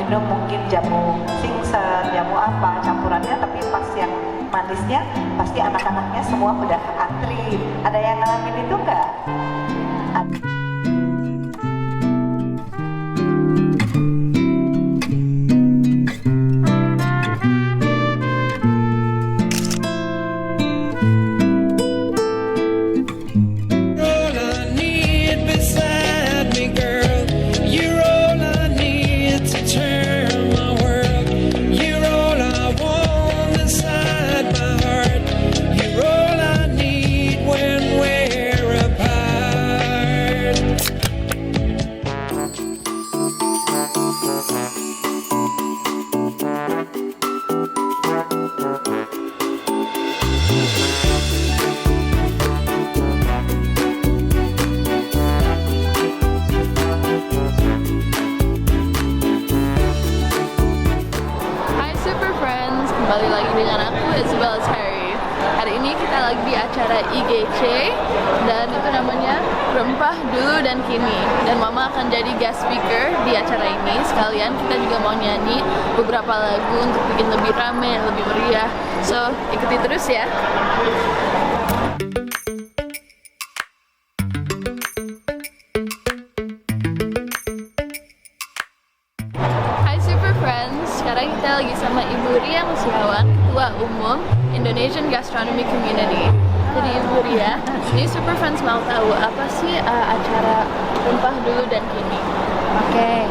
minum mungkin jamu singset, jamu apa campurannya, tapi pas yang manisnya pasti anak-anaknya semua udah antri. Ada yang ngalamin itu nggak? Kembali lagi dengan aku, Isabel Terry. Hari ini kita lagi di acara IGC dan itu namanya Rempah Dulu dan Kini. Dan Mama akan jadi guest speaker di acara ini. Sekalian kita juga mau nyanyi beberapa lagu untuk bikin lebih rame, lebih meriah. So, ikuti terus ya. Sekarang kita lagi sama Ibu Ria Musiawan, Ketua Umum Indonesian Gastronomy Community. Jadi Ibu Ria, ini Super Friends mau tahu apa sih acara Rempah Dulu dan Kini? Oke,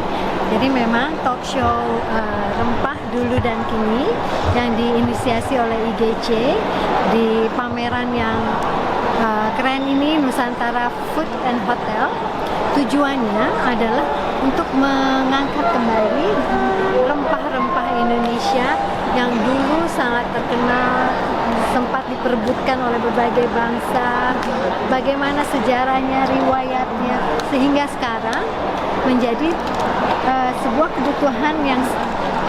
jadi memang talk show Rempah Dulu dan Kini yang diinisiasi oleh IGC di pameran yang keren ini, Nusantara Food and Hotel. Tujuannya adalah untuk mengangkat kembali rempah-rempah Indonesia yang dulu sangat terkenal, sempat diperebutkan oleh berbagai bangsa, bagaimana sejarahnya, riwayatnya, sehingga sekarang menjadi sebuah kebutuhan yang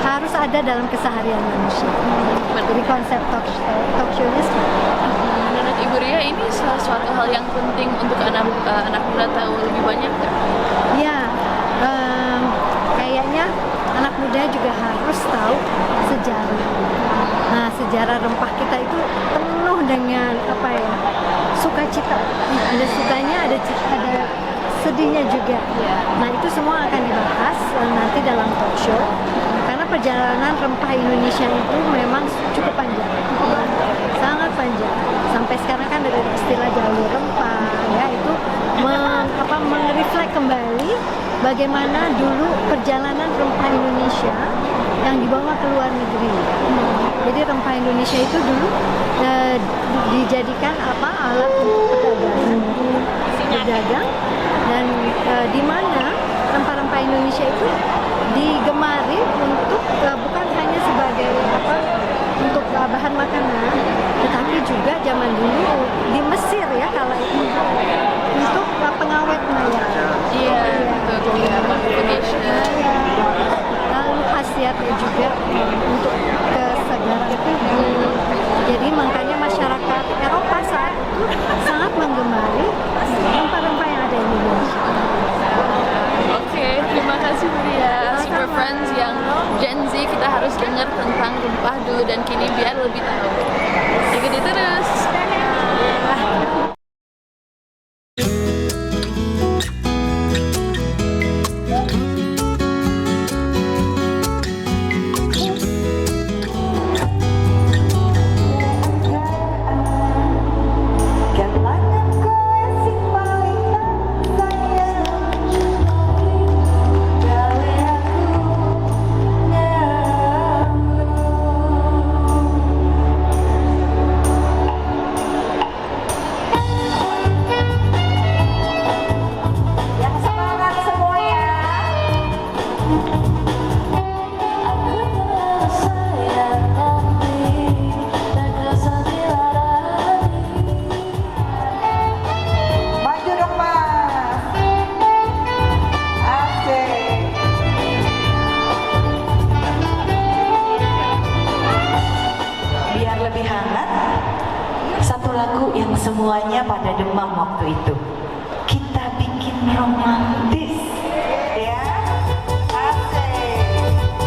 harus ada dalam keseharian manusia. Jadi konsep talk show-nya menurut Ibu Ria ini suatu hal yang penting untuk anak muda tahu lebih banyak nggak? Ya, kayaknya anak muda juga harus tahu sejarah. Nah, sejarah rempah kita itu penuh dengan apa ya, sukacita. Ada sukanya, ada sedihnya juga. Nah, itu semua akan dibahas nanti dalam talk show. Karena perjalanan rempah Indonesia itu memang cukup panjang, sangat panjang. Sampai sekarang kan ada istilah jalur rempah, ya itu mereflek kembali bagaimana dulu perjalanan rempah Indonesia yang dibawa ke luar negeri. Jadi rempah Indonesia itu dulu dijadikan alat untuk berdagang, dan di mana rempah-rempah Indonesia itu digemari untuk bukan hanya sebagai untuk bahan makanan, tetapi juga zaman dulu di Mesir ya kalau itu untuk pengawet mayat. Iya, lalu khasiatnya juga untuk kesegaran tubuh. Jadi makanya masyarakat Eropa saat itu sangat menggemari rempah-rempah yang ada di Indonesia. Oke, terima kasih Bu Ria. Super Friends yang Gen Z, kita harus dengar tentang Rempah Dulu dan Kini biar lebih tahu. Ikuti terus. Lagu yang semuanya pada demam waktu itu, kita bikin romantis, ya, asik.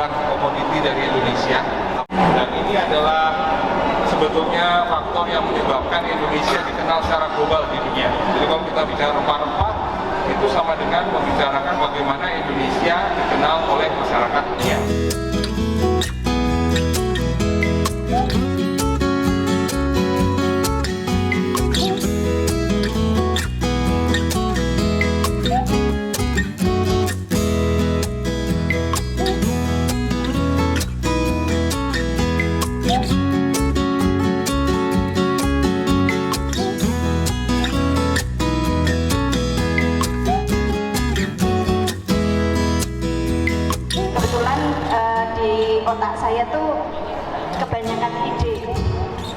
produk komoditi dari Indonesia. Dan ini adalah sebetulnya faktor yang menyebabkan Indonesia dikenal secara global di dunia. Jadi kalau kita bicara rempah-rempah, itu sama dengan membicarakan bagaimana Indonesia dikenal oleh masyarakat dunia. Otak saya tuh kebanyakan ide.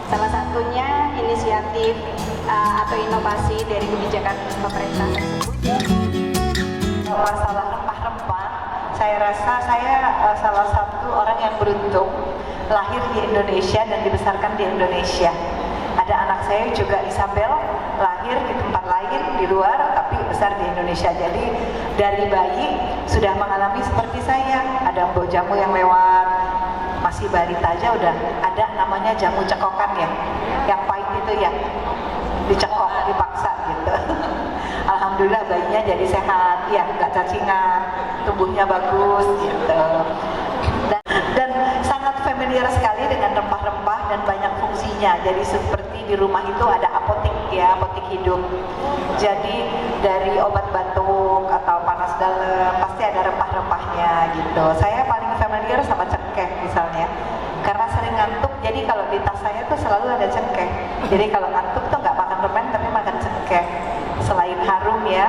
Salah satunya inisiatif atau inovasi dari kebijakan pemerintah tersebut. Masalah rempah-rempah, saya rasa saya salah satu orang yang beruntung lahir di Indonesia dan dibesarkan di Indonesia. Ada anak saya juga Isabel, lahir di tempat lain di luar tapi besar di Indonesia. Jadi dari bayi sudah mengalami seperti saya, ada mbok jamu yang lewat, masih balita aja udah ada namanya jamu cekokan ya, yang pahit itu ya, dicekok, dipaksa gitu. Alhamdulillah bayinya jadi sehat, ya nggak cacingan, tumbuhnya bagus gitu. Dan sangat familiar sekali dengan rempah-rempah dan banyak fungsinya. Jadi seperti di rumah itu ada apotek ya, apotek hidup. Jadi dari obat batuk atau panas dalam pasti ada rempah-rempahnya gitu. Saya paling familiar sama cengkeh misalnya, karena sering ngantuk. Jadi kalau di tas saya tuh selalu ada cengkeh. Jadi kalau ngantuk tuh nggak makan permen tapi makan cengkeh. Selain harum ya,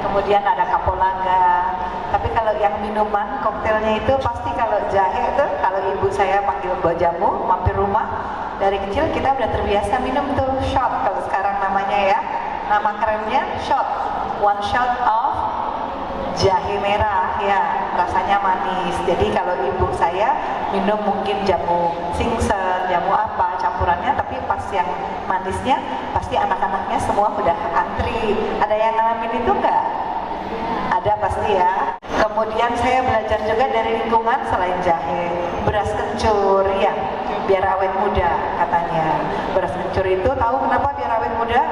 kemudian ada kapulaga. Tapi kalau yang minuman koktailnya itu pasti kalau jahe tuh, kalau ibu saya panggil mbok jamu mampir rumah, dari kecil kita udah terbiasa minum tuh shot kalau sekarang namanya ya. Nama kerennya shot, one shot of jahe merah ya, rasanya manis. Jadi kalau ibu saya minum mungkin jamu singset, jamu apa campurannya, tapi pas yang manisnya pasti anak-anaknya semua udah antri. Ada yang ngalamin itu enggak? Ada pasti ya. Kemudian saya belajar juga dari lingkungan selain jahe, beras kencur ya, biar awet muda katanya. Beras kencur itu tahu kenapa biar awet muda?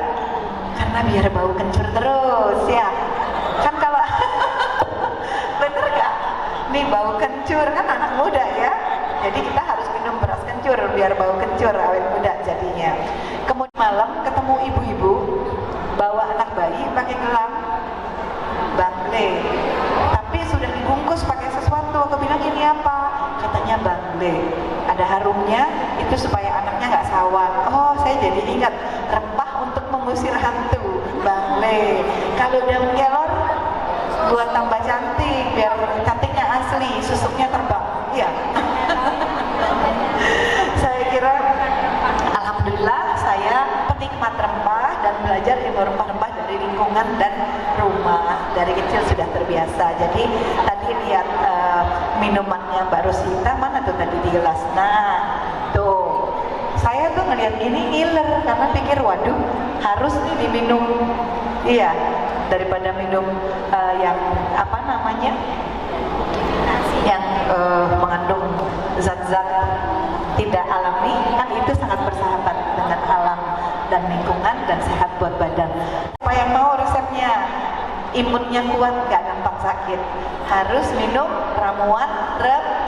Karena biar bau kencur terus ya. Kan kalau bener gak? Nih bau kencur kan anak muda ya. Jadi kita harus minum beras kencur biar bau kencur, awet muda jadinya. Kemudian malam ketemu ibu-ibu bawa anak bayi pakai gelang bangle, tapi sudah dibungkus pakai sesuatu. Aku bilang ini apa? Katanya bangle, ada harumnya itu supaya anaknya nggak sawan. Oh, saya jadi ingat rempah untuk mengusir hantu, bangle. Kalau daun kelor buat tambah cantik, biar cantiknya asli, susuknya terbang. Iya. Saya kira alhamdulillah saya penikmat rempah dan belajar ilmu rempah-rempah dari lingkungan dan rumah. Dari kecil sudah terbiasa. Jadi tadi lihat minumannya Mbak Rosita, mana tuh tadi di gelas. Nah tuh saya tuh ngelihat gini ngiler karena pikir waduh harus nih diminum. Iya, daripada minum yang apa namanya, yang mengandung zat-zat tidak alami, kan itu sangat bersahabat dengan alam dan lingkungan dan sehat buat badan. Apa yang mau resepnya? Imunnya kuat, gak gampang sakit, harus minum ramuan rempah.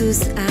Yesus